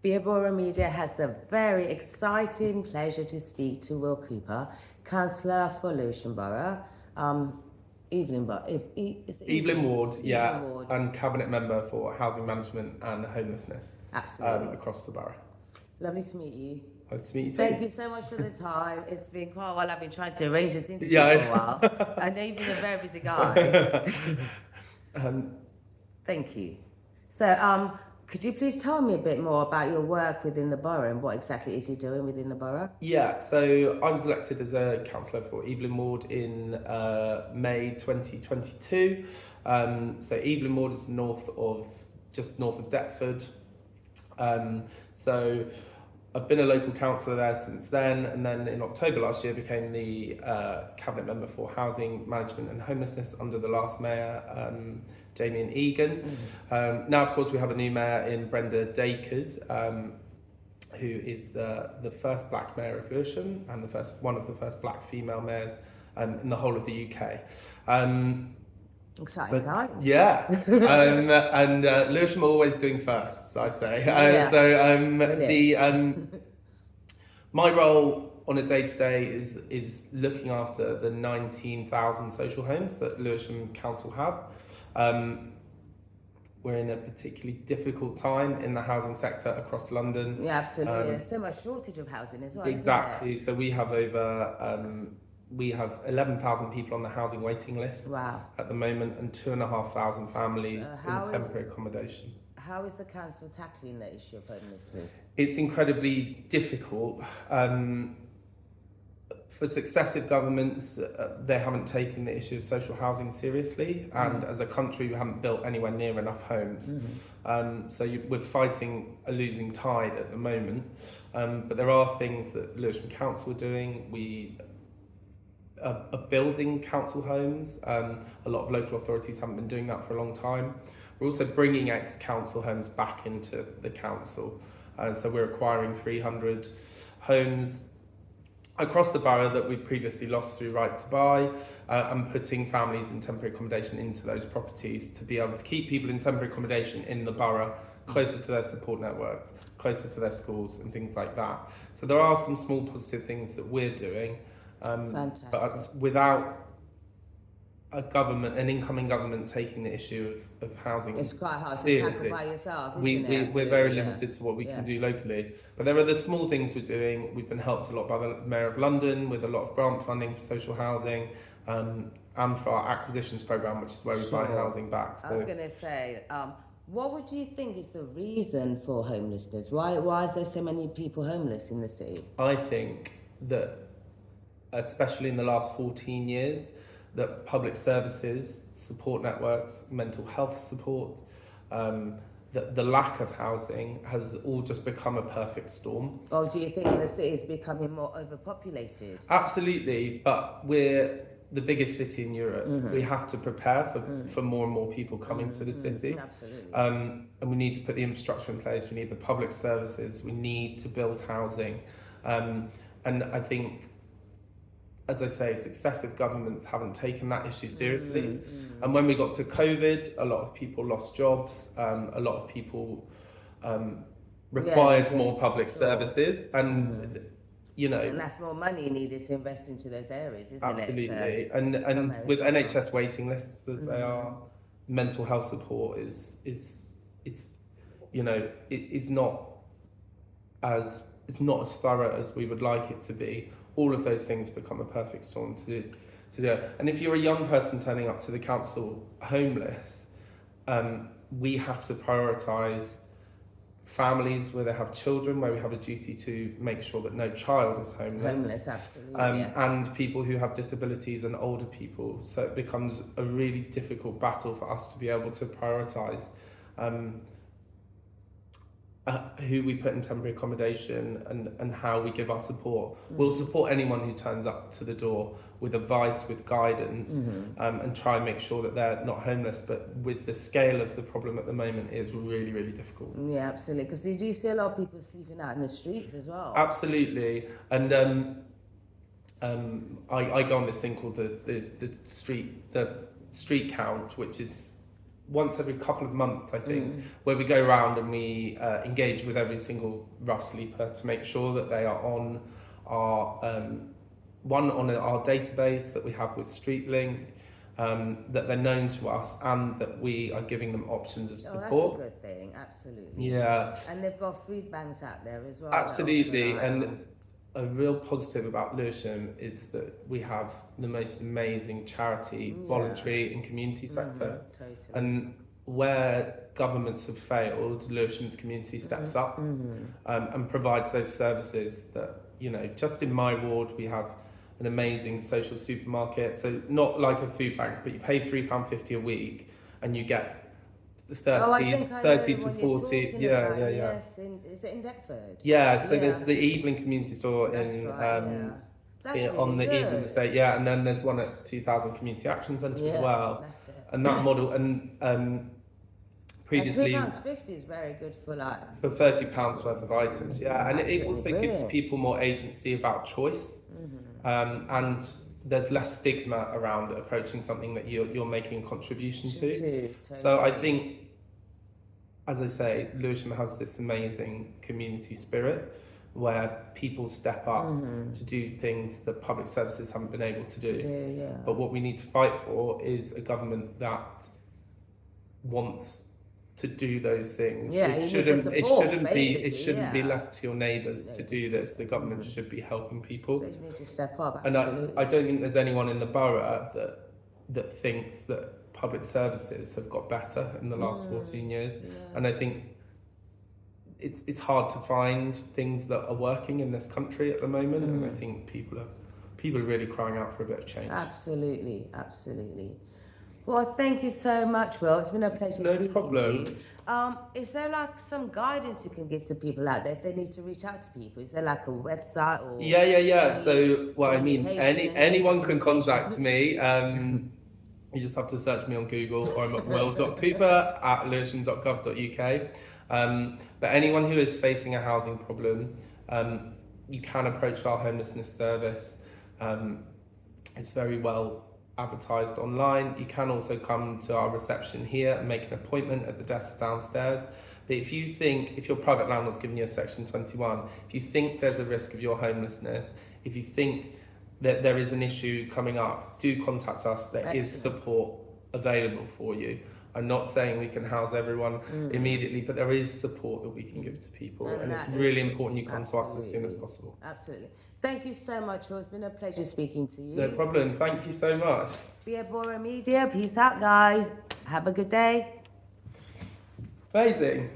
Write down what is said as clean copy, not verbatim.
Borough Media has the very exciting pleasure to speak to Will Cooper, Councillor for Lewisham Borough, Evelyn Ward, Evelyn Ward, and Cabinet Member for Housing Management and Homelessness. Absolutely. Across the borough. Lovely to meet you. Nice to meet you too. Thank you so much for the time. It's been quite a while. I've been trying to arrange this interview for a while. I know you've been a very busy guy. Thank you. So, could you please tell me a bit more about your work within the borough and what exactly is you doing within the borough? Yeah, so I was elected as a councillor for Evelyn Ward in May 2022. So Evelyn Ward is just north of Deptford. So I've been a local councillor there since then, and then in October last year became the Cabinet Member for Housing Management and Homelessness under the last Mayor, Damien Egan. Now, of course, we have a new Mayor in Brenda Dakers, who is the first black Mayor of Lewisham and one of the first black female mayors in the whole of the UK. Exciting times. Yeah, and Lewisham are always doing firsts, I say. My role on a day-to-day is looking after the 19,000 social homes that Lewisham Council have. We're in a particularly difficult time in the housing sector across London. Yeah, absolutely. There's so much shortage of housing as well. Exactly. So we have we have 11,000 people on the housing waiting list at the moment, and 2,500 families in temporary accommodation. How is the council tackling the issue of homelessness? It's incredibly difficult. For successive governments, they haven't taken the issue of social housing seriously, and as a country, we haven't built anywhere near enough homes. We're fighting a losing tide at the moment, but there are things that Lewisham Council are doing. We are building council homes. A lot of local authorities haven't been doing that for a long time. We're also bringing ex-council homes back into the council. So we're acquiring 300 homes across the borough that we previously lost through right to buy, and putting families in temporary accommodation into those properties to be able to keep people in temporary accommodation in the borough, closer to their support networks, closer to their schools and things like that. So there are some small positive things that we're doing. Fantastic. But without an incoming government taking the issue of housing it's quite hard seriously, to tackle by yourself, we're very limited to what we can do locally. But there are the small things we're doing. We've been helped a lot by the Mayor of London with a lot of grant funding for social housing, and for our acquisitions programme, which is where we buy housing back. So, I was going to say, what would you think is the reason for homelessness? Why is there so many people homeless in the city? I think that, especially in the last 14 years, that public services, support networks, mental health support, the lack of housing has all just become a perfect storm. Or do you think the city is becoming more overpopulated? Absolutely, but we're the biggest city in Europe. We have to prepare for more and more people coming to the city. Absolutely. And we need to put the infrastructure in place. We need the public services. We need to build housing. And I think, as I say, successive governments haven't taken that issue seriously. And when we got to COVID, a lot of people lost jobs. A lot of people required more public services. And, and that's more money needed to invest into those areas, isn't it? Absolutely. And with NHS waiting lists as they are, mental health support is not as thorough as we would like it to be. All of those things become a perfect storm to do. And if you're a young person turning up to the council homeless, we have to prioritise families where they have children, where we have a duty to make sure that no child is homeless. Absolutely. And people who have disabilities and older people. So it becomes a really difficult battle for us to be able to prioritise who we put in temporary accommodation and how we give our support. We'll support anyone who turns up to the door with advice, with guidance, and try and make sure that they're not homeless. But with the scale of the problem at the moment, it's really, really difficult. Yeah, absolutely. Because you do see a lot of people sleeping out in the streets as well. Absolutely. And I go on this thing called the street count, which is once every couple of months, I think, where we go around and we engage with every single rough sleeper to make sure that they are on our on our database that we have with StreetLink, that they're known to us, and that we are giving them options of support. That's a good thing, absolutely. Yeah. And they've got food banks out there as well. Absolutely, and a real positive about Lewisham is that we have the most amazing charity, voluntary and community sector. Totally. And where governments have failed, Lewisham's community steps up and provides those services that, you know, just in my ward we have an amazing social supermarket. So not like a food bank, but you pay £3.50 a week and you get 30 to 40. Yes, is it in Deptford? Yeah, so there's the Evelyn Community Store That's on really the Evelyn estate, and then there's one at 2000 Community Action Centre as well. That's it. And that model, and previously £3.50 is very good for like for £30 worth of items, and it also gives people more agency about choice, and there's less stigma around approaching something that you're making a contribution to. Totally. So I think, as I say, Lewisham has this amazing community spirit where people step up to do things that public services haven't been able to do. But what we need to fight for is a government that wants to do those things. It shouldn't be left to your neighbours to do this. The government should be helping people. They need to step up. And I don't think there's anyone in the borough that thinks that public services have got better in the last 14 years. And I think it's hard to find things that are working in this country at the moment. And I think people are really crying out for a bit of change. Absolutely. Well, thank you so much, Will. It's been a pleasure speaking to you. Is there like some guidance you can give to people out there if they need to reach out to people? Is there like a website or? Yeah. So, anyone can contact me. You just have to search me on Google, or I'm at will.cooper@lewisham.gov.uk. But anyone who is facing a housing problem, you can approach our homelessness service. It's very well advertised online. You can also come to our reception here and make an appointment at the desk downstairs. But if your private landlord's giving you a Section 21, if you think there's a risk of your homelessness, if you think that there is an issue coming up, do contact us. There is support available for you. I'm not saying we can house everyone immediately, but there is support that we can give to people, and it's really important you come to us as soon as possible. Absolutely. Thank you so much, Will. It's been a pleasure speaking to you. No problem. Thank you so much. Via Bora Media. Peace out, guys. Have a good day. Amazing.